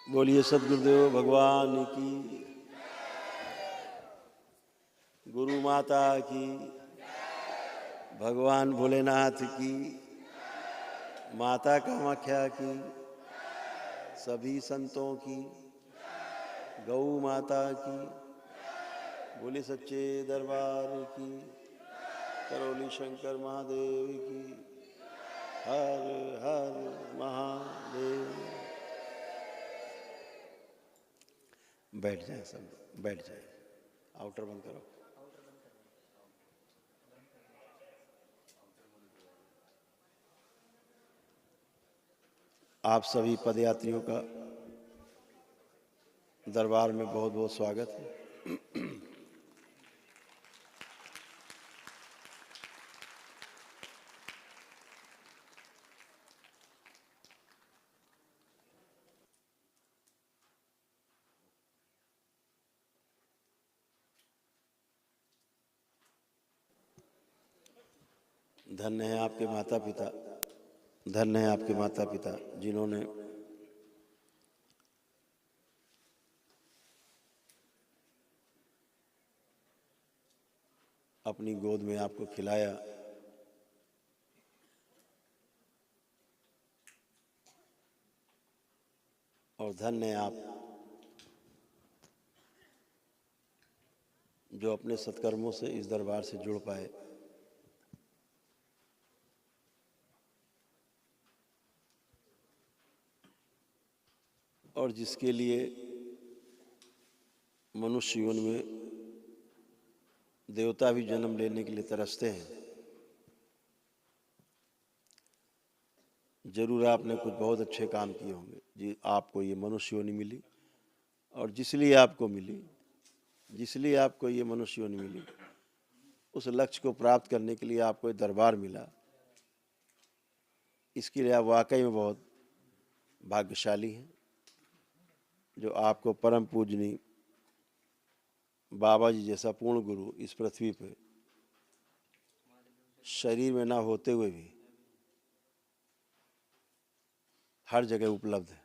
बोलिए सद्गुरुदेव भगवान की, गुरु माता की, भगवान भोलेनाथ की, माता कामाख्या की, सभी संतों की, गौ माता की, बोले सच्चे दरबार की, करौली शंकर महादेव की, हर हर महादेव। बैठ जाए सब, बैठ जाए। आउटर बंद करो। आप सभी पदयात्रियों का दरबार में बहुत बहुत स्वागत है। धन्य है आपके माता पिता, धन्य है आपके माता पिता जिन्होंने अपनी गोद में आपको खिलाया, और धन्य है आप जो अपने सत्कर्मों से इस दरबार से जुड़ पाए। और जिसके लिए मनुष्य जीवन में देवता भी जन्म लेने के लिए तरसते हैं। जरूर आपने कुछ बहुत अच्छे काम किए होंगे जी, आपको ये मनुष्य योनि मिली। और जिसलिए आपको मिली, जिसलिए आपको ये मनुष्य योनि मिली, उस लक्ष्य को प्राप्त करने के लिए आपको ये दरबार मिला। इसके लिए आप वाकई में बहुत भाग्यशाली हैं, जो आपको परम पूजनीय बाबा जी जैसा पूर्ण गुरु इस पृथ्वी पे शरीर में ना होते हुए भी हर जगह उपलब्ध है।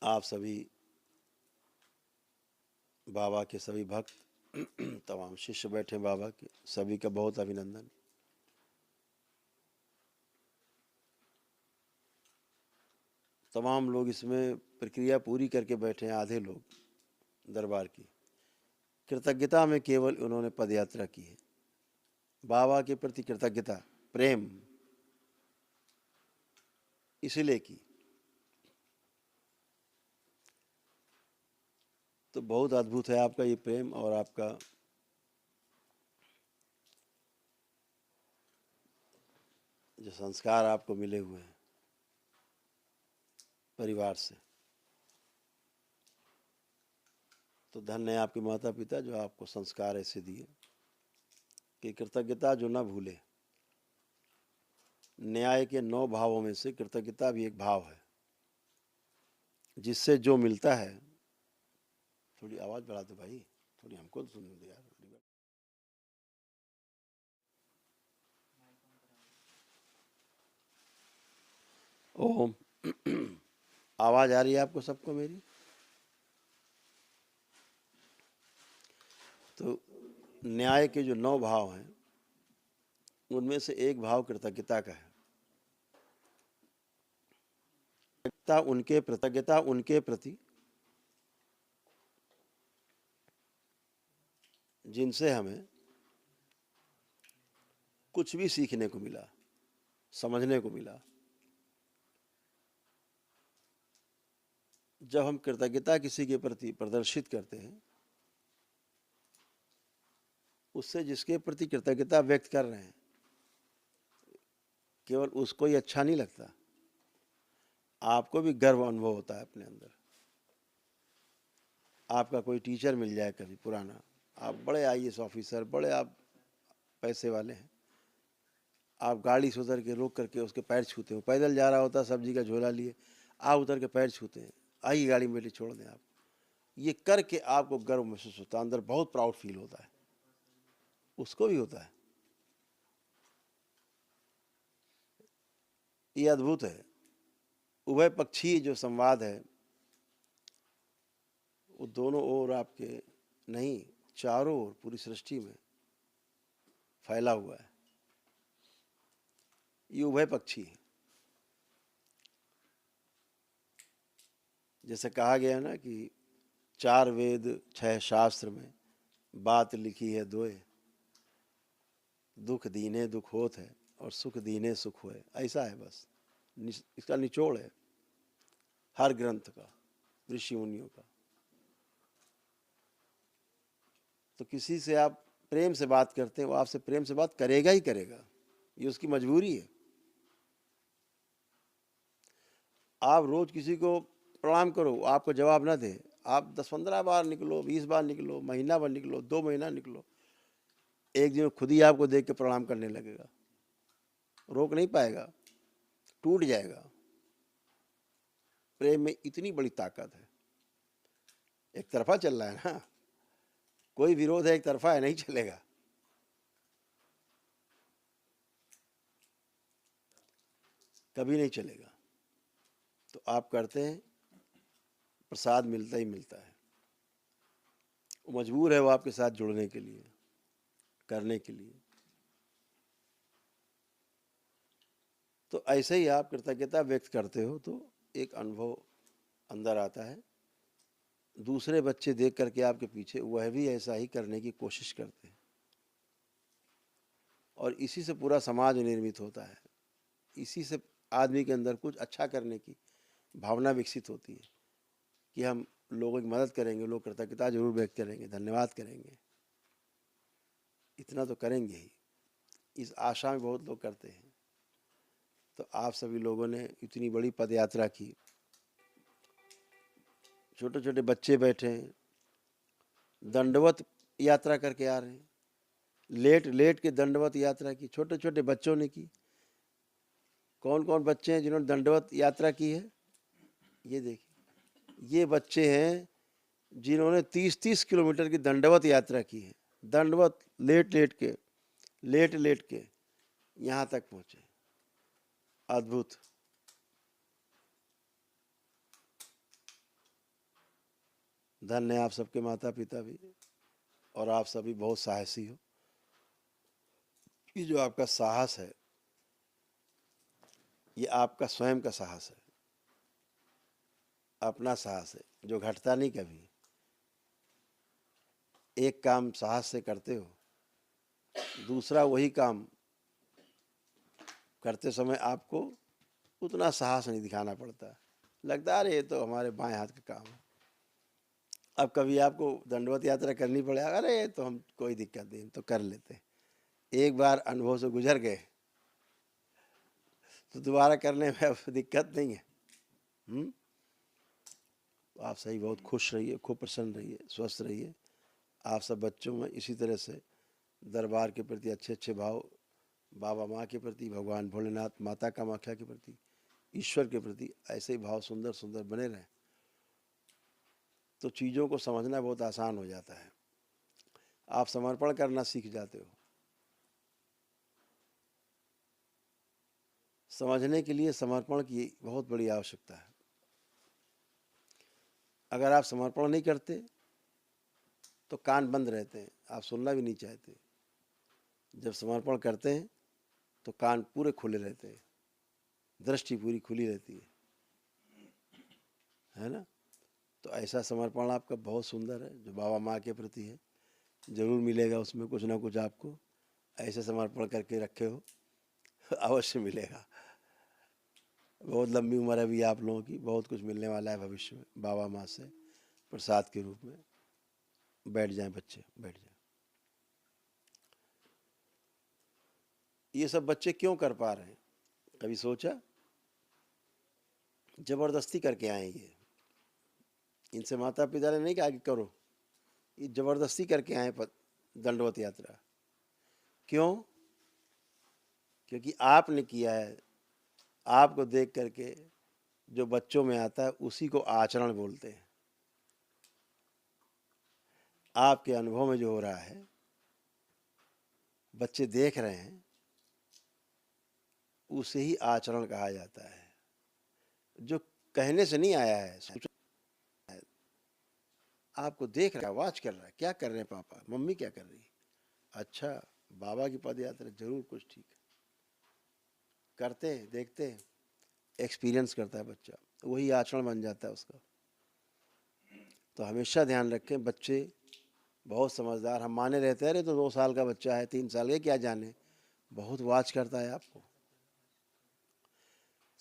आप सभी बाबा के सभी भक्त, तमाम शिष्य बैठे बाबा के, सभी का बहुत अभिनंदन। तमाम लोग इसमें प्रक्रिया पूरी करके बैठे हैं, आधे लोग दरबार की कृतज्ञता में केवल उन्होंने पदयात्रा की है। बाबा के प्रति कृतज्ञता, प्रेम इसलिए की। तो बहुत अद्भुत है आपका ये प्रेम और आपका जो संस्कार आपको मिले हुए हैं परिवार से। तो धन्य है आपके माता पिता जो आपको संस्कार ऐसे दिए कि कृतज्ञता जो ना भूले। न्याय के 9 भावों में से कृतज्ञता भी एक भाव है, जिससे जो मिलता है। थोड़ी आवाज बढ़ा दो भाई, थोड़ी हमको तो सुनने दो यार। ओम। आवाज आ रही है आपको सबको मेरी? तो न्याय के जो 9 भाव हैं, उनमें से एक भाव कृतज्ञता का है। कृतज्ञता उनके प्रति जिनसे हमें कुछ भी सीखने को मिला, समझने को मिला। जब हम कृतज्ञता किसी के प्रति प्रदर्शित करते हैं, उससे जिसके प्रति कृतज्ञता व्यक्त कर रहे हैं, केवल उसको ही अच्छा नहीं लगता, आपको भी गर्व अनुभव होता है अपने अंदर। आपका कोई टीचर मिल जाए कभी पुराना, आप बड़े आईएएस ऑफिसर, बड़े आप पैसे वाले हैं, आप गाड़ी से उतर के रोक करके उसके पैर छूते हो। पैदल जा रहा होता, सब्जी का झोला लिए, आप उतर के पैर छूते हैं, आइए गाड़ी में बैठे, छोड़ दें आप। ये करके आपको गर्व महसूस होता है, अंदर बहुत प्राउड फील होता है, उसको भी होता है। ये अद्भुत है। उभय पक्षीय जो संवाद है वो दोनों ओर आपके नहीं, चारों ओर पूरी सृष्टि में फैला हुआ है। ये उभय पक्षी है। जैसे कहा गया ना कि 4 वेद 6 शास्त्र में बात लिखी है दोए, दुख दीने दुख होत है और सुख दीने सुख होए। ऐसा है बस, इसका निचोड़ है हर ग्रंथ का, ऋषि मुनियों का। तो किसी से आप प्रेम से बात करते हैं, वो आपसे प्रेम से बात करेगा ही करेगा, ये उसकी मजबूरी है। आप रोज किसी को प्रणाम करो, वो आपको जवाब ना दे, आप 10-15 बार निकलो, 20 बार निकलो, महीना भर निकलो, 2 महीना निकलो, एक दिन खुद ही आपको देख के प्रणाम करने लगेगा, रोक नहीं पाएगा, टूट जाएगा। प्रेम में इतनी बड़ी ताकत है। एक तरफा चल रहा है ना, कोई विरोध है एक तरफा है, नहीं चलेगा। कभी नहीं चलेगा। तो आप करते हैं, प्रसाद मिलता ही मिलता है। वो मजबूर है वो आपके साथ जुड़ने के लिए, करने के लिए। तो ऐसे ही आप कृतज्ञता व्यक्त करते हो तो एक अनुभव अंदर आता है। दूसरे बच्चे देख करके आपके पीछे वह भी ऐसा ही करने की कोशिश करते हैं, और इसी से पूरा समाज निर्मित होता है। इसी से आदमी के अंदर कुछ अच्छा करने की भावना विकसित होती है कि हम लोगों की मदद करेंगे, लोग कृतज्ञता जरूर व्यक्त करेंगे, धन्यवाद करेंगे, इतना तो करेंगे ही। इस आशा में बहुत लोग करते हैं। तो आप सभी लोगों ने इतनी बड़ी पद यात्रा की, छोटे छोटे बच्चे बैठे हैं, दंडवत यात्रा करके आ रहे हैं, लेट लेट के दंडवत यात्रा की, छोटे छोटे बच्चों ने की। कौन कौन बच्चे हैं जिन्होंने दंडवत यात्रा की है? ये देखिए, ये बच्चे हैं जिन्होंने 30-30 किलोमीटर की दंडवत यात्रा की है। दंडवत लेट लेट के यहाँ तक पहुँचे। अद्भुत। धन्य है आप सबके माता पिता भी, और आप सभी बहुत साहसी हो। ये जो आपका साहस है, ये आपका स्वयं का साहस है, अपना साहस है जो घटता नहीं कभी। एक काम साहस से करते हो, दूसरा वही काम करते समय आपको उतना साहस नहीं दिखाना पड़ता, लगता है अरे ये तो हमारे बाएं हाथ का काम है। अब कभी आपको दंडवत यात्रा करनी पड़े, अरे ये तो हम कोई दिक्कत नहीं, तो कर लेते। एक बार अनुभव से गुजर गए तो दोबारा करने में अब दिक्कत नहीं है। तो आप सही बहुत खुश रहिए, खूब प्रसन्न रहिए, स्वस्थ रहिए। आप सब बच्चों में इसी तरह से दरबार के प्रति अच्छे अच्छे भाव, बाबा माँ के प्रति, भगवान भोलेनाथ, माता कामाख्या के प्रति, ईश्वर के प्रति ऐसे ही भाव सुंदर सुंदर बने रहें, तो चीज़ों को समझना बहुत आसान हो जाता है। आप समर्पण करना सीख जाते हो। समझने के लिए समर्पण की बहुत बड़ी आवश्यकता है। अगर आप समर्पण नहीं करते तो कान बंद रहते हैं, आप सुनना भी नहीं चाहते। जब समर्पण करते हैं तो कान पूरे खुले रहते हैं, दृष्टि पूरी खुली रहती है ना। तो ऐसा समर्पण आपका बहुत सुंदर है जो बाबा माँ के प्रति है। जरूर मिलेगा उसमें कुछ ना कुछ आपको, ऐसे समर्पण करके रखे हो अवश्य मिलेगा। बहुत लंबी उम्र है अभी आप लोगों की, बहुत कुछ मिलने वाला है भविष्य में बाबा माँ से प्रसाद के रूप में। बैठ जाएं बच्चे, बैठ जाएं। ये सब बच्चे क्यों कर पा रहे हैं, कभी सोचा? जबरदस्ती करके आए ये, इनसे माता पिता ने नहीं कहा कि करो, ये जबरदस्ती करके आए दंडवत यात्रा। क्यों? क्योंकि आपने किया है, आपको देख करके जो बच्चों में आता है उसी को आचरण बोलते हैं। आपके अनुभव में जो हो रहा है, बच्चे देख रहे हैं, उसे ही आचरण कहा जाता है, जो कहने से नहीं आया है। आपको देख रहा है, वॉच कर रहा है, क्या कर रहे हैं पापा, मम्मी क्या कर रही है, अच्छा बाबा की पद यात्रा, जरूर कुछ ठीक है। करते हैं, देखते हैं, एक्सपीरियंस करता है बच्चा, वही आचरण बन जाता है उसका। तो हमेशा ध्यान रखें, बच्चे बहुत समझदार, हम माने रहते हैं, अरे तो 2 साल का बच्चा है, 3 साल का, क्या जाने, बहुत वॉच करता है आपको।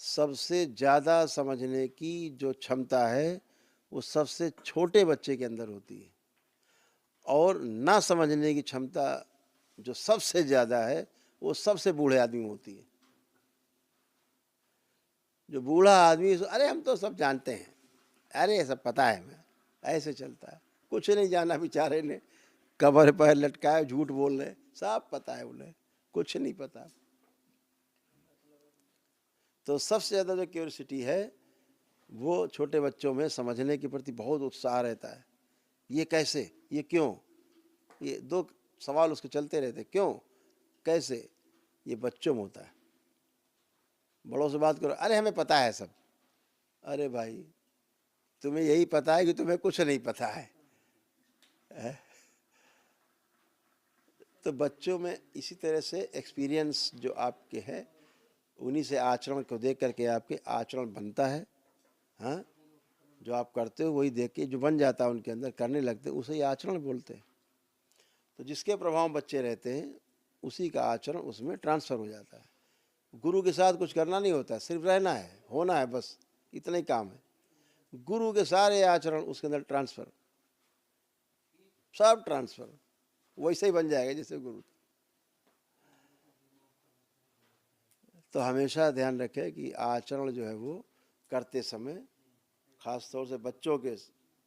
सबसे ज़्यादा समझने की जो क्षमता है वो सबसे छोटे बच्चे के अंदर होती है, और ना समझने की क्षमता जो सबसे ज़्यादा है वो सबसे बूढ़े आदमी में होती है। जो बूढ़ा आदमी, अरे हम तो सब जानते हैं, अरे सब पता है, हमें ऐसे चलता है, कुछ नहीं जाना, बेचारे ने कमर पर लटकाए, झूठ बोल रहे, सब पता है उन्हें, कुछ नहीं पता। तो सबसे ज़्यादा जो क्यूरियोसिटी है वो छोटे बच्चों में समझने के प्रति बहुत उत्साह रहता है। ये कैसे, ये क्यों, ये 2 सवाल उसके चलते रहते, क्यों कैसे, ये बच्चों में होता है। बड़ों से बात करो, अरे हमें पता है सब, अरे भाई तुम्हें यही पता है कि तुम्हें कुछ नहीं पता है। तो बच्चों में इसी तरह से एक्सपीरियंस जो आपके है, उन्हीं से आचरण को देख करके आपके आचरण बनता है। हाँ, जो आप करते हो वही देख के जो बन जाता है उनके अंदर, करने लगते हैं, उसे ही आचरण बोलते हैं। तो जिसके प्रभाव बच्चे रहते हैं उसी का आचरण उसमें ट्रांसफ़र हो जाता है। गुरु के साथ कुछ करना नहीं होता, सिर्फ रहना है, होना है, बस इतना ही काम है। गुरु के सारे आचरण उसके अंदर ट्रांसफ़र, सब ट्रांसफ़र वैसे ही बन जाएगा जैसे गुरु। तो हमेशा ध्यान रखें कि आचरण जो है वो करते समय, ख़ास तौर से बच्चों के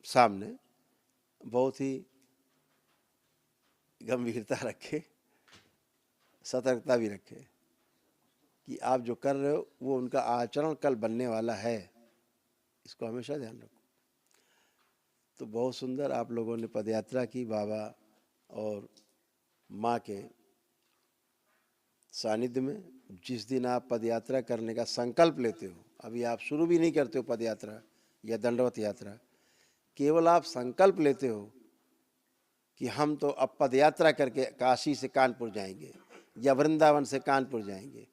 सामने, बहुत ही गंभीरता रखें, सतर्कता भी रखें कि आप जो कर रहे हो वो उनका आचरण कल बनने वाला है, इसको हमेशा ध्यान रखो। तो बहुत सुंदर आप लोगों ने पदयात्रा की बाबा और माँ के सानिध्य में। जिस दिन आप पदयात्रा करने का संकल्प लेते हो, अभी आप शुरू भी नहीं करते हो पदयात्रा या दंडवत यात्रा, केवल आप संकल्प लेते हो कि हम तो अब पदयात्रा करके काशी से कानपुर जाएंगे या वृंदावन से कानपुर जाएंगे,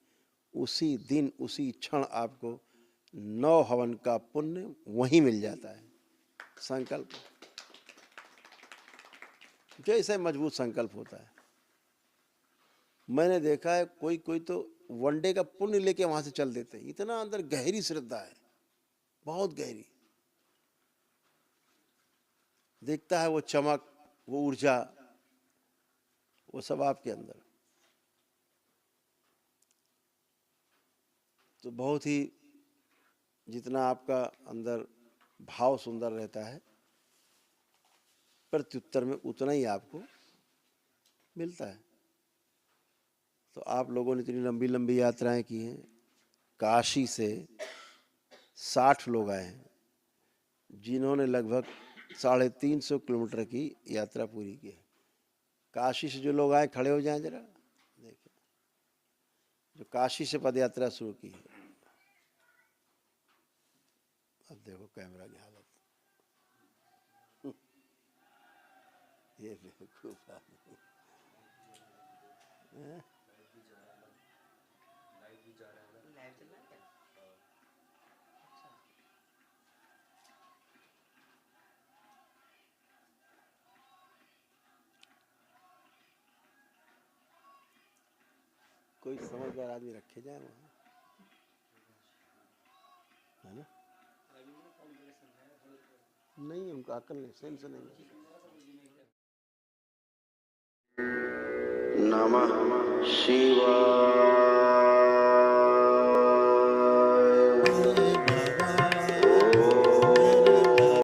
उसी दिन उसी क्षण आपको 9 हवन का पुण्य वहीं मिल जाता है। संकल्प जैसे मजबूत संकल्प होता है। मैंने देखा है कोई कोई तो वनडे का पुण्य लेके वहां से चल देते हैं, इतना अंदर गहरी श्रद्धा है, बहुत गहरी, देखता है वो चमक, वो ऊर्जा, वो सब आपके अंदर। तो बहुत ही, जितना आपका अंदर भाव सुंदर रहता है, प्रत्युत्तर में उतना ही आपको मिलता है। तो आप लोगों ने इतनी लंबी लंबी यात्राएं की हैं, काशी से 60 लोग आए हैं जिन्होंने लगभग 350 किलोमीटर की यात्रा पूरी की है। काशी से जो लोग आए खड़े हो जाएं जरा, देखिए, जो काशी से पद यात्रा शुरू की है। अब देखो कैमरा की हालत, ये बेवकूफ आदमी। कोई समझदार आदमी रखे जाए वहाँ, है ना? नहीं, उनको अकल नहीं, सेंस नहीं। नमः शिवाय।